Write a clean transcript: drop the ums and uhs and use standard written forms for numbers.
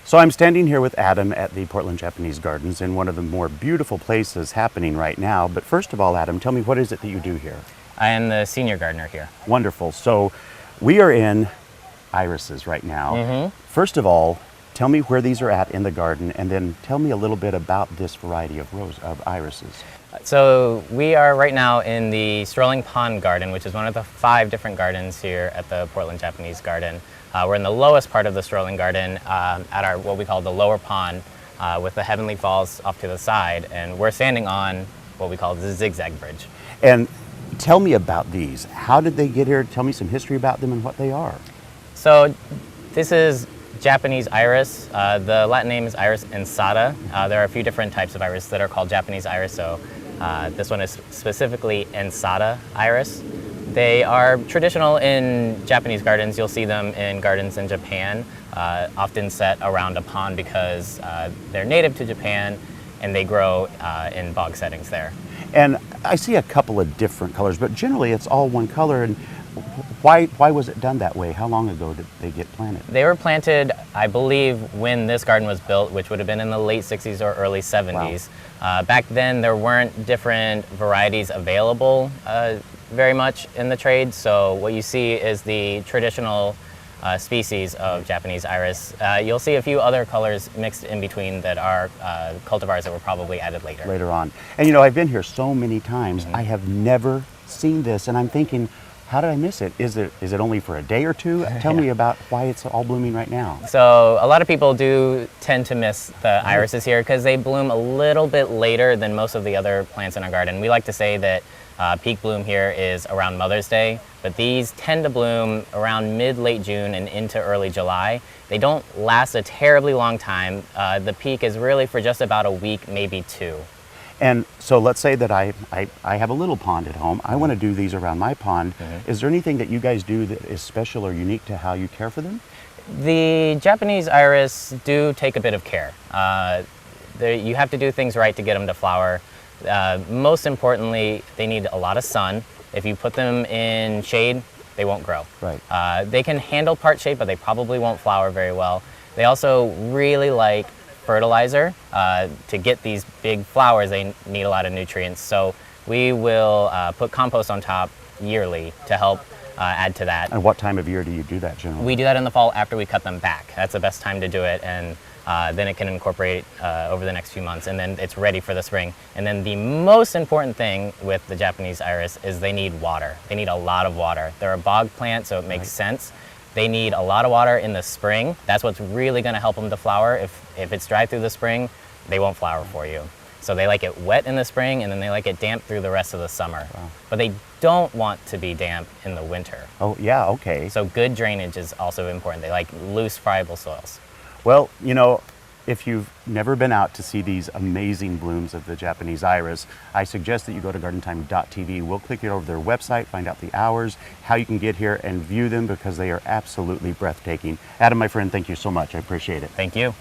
So I'm standing here with Adam at the Portland Japanese Gardens in one of the more beautiful places happening right now. But first of all, Adam, tell me, what is it that you do here? I am the senior gardener here. Wonderful. So we are in irises right now. First of all, tell me where these are at in the garden, and then tell me a little bit about this variety of irises. So we are right now in the Strolling Pond Garden, which is one of the 5 different gardens here at the Portland Japanese Garden. We're in the lowest part of the Strolling Garden at our what we call the lower pond with the Heavenly Falls off to the side, and we're standing on what we call the zigzag bridge. And tell me about these. How did they get here? Tell me some history about them and what they are. So this is Japanese iris. The Latin name is Iris Ensata. There are a few different types of iris that are called Japanese iris, so this one is specifically Ensata iris. They are traditional in Japanese gardens. You'll see them in gardens in Japan, often set around a pond because they're native to Japan and they grow in bog settings there. And I see a couple of different colors, but generally it's all one color. And why was it done that way? How long ago did they get planted? They were planted, I believe, when this garden was built, which would have been in the late 60s or early 70s. Wow. Back then, there weren't different varieties available very much in the trade, so what you see is the traditional species of Japanese iris. You'll see a few other colors mixed in between that are cultivars that were probably added later. Later on. And you know, I've been here so many times, I have never seen this, and I'm thinking, how did I miss it? Is it only for a day or two? Tell me about why it's all blooming right now. So a lot of people do tend to miss the irises here because they bloom a little bit later than most of the other plants in our garden. We like to say that peak bloom here is around Mother's Day, but these tend to bloom around mid-late June and into early July. They don't last a terribly long time. The peak is really for just about a week, maybe 2. And so let's say that I have a little pond at home. I want to do these around my pond. Is there anything that you guys do that is special or unique to how you care for them? The Japanese iris do take a bit of care. You have to do things right to get them to flower. Most importantly, they need a lot of sun. If you put them in shade, they won't grow. Right. They can handle part shade, but they probably won't flower very well. They also really like fertilizer. To get these big flowers, they need a lot of nutrients. So we will put compost on top yearly to help add to that. And what time of year do you do that generally? We do that in the fall after we cut them back. That's the best time to do it, and then it can incorporate over the next few months, and then it's ready for the spring. And then the most important thing with the Japanese iris is they need water. They need a lot of water. They're a bog plant, so it makes sense. They need a lot of water in the spring. That's what's really going to help them to flower. If it's dry through the spring, they won't flower for you. So they like it wet in the spring, and then they like it damp through the rest of the summer. Wow. But they don't want to be damp in the winter. Oh, yeah, okay. So good drainage is also important. They like loose, friable soils. Well, you know, if you've never been out to see these amazing blooms of the Japanese iris, I suggest that you go to gardentime.tv. We'll click it over their website, find out the hours, how you can get here and view them, because they are absolutely breathtaking. Adam, my friend, thank you so much. I appreciate it. Thank you.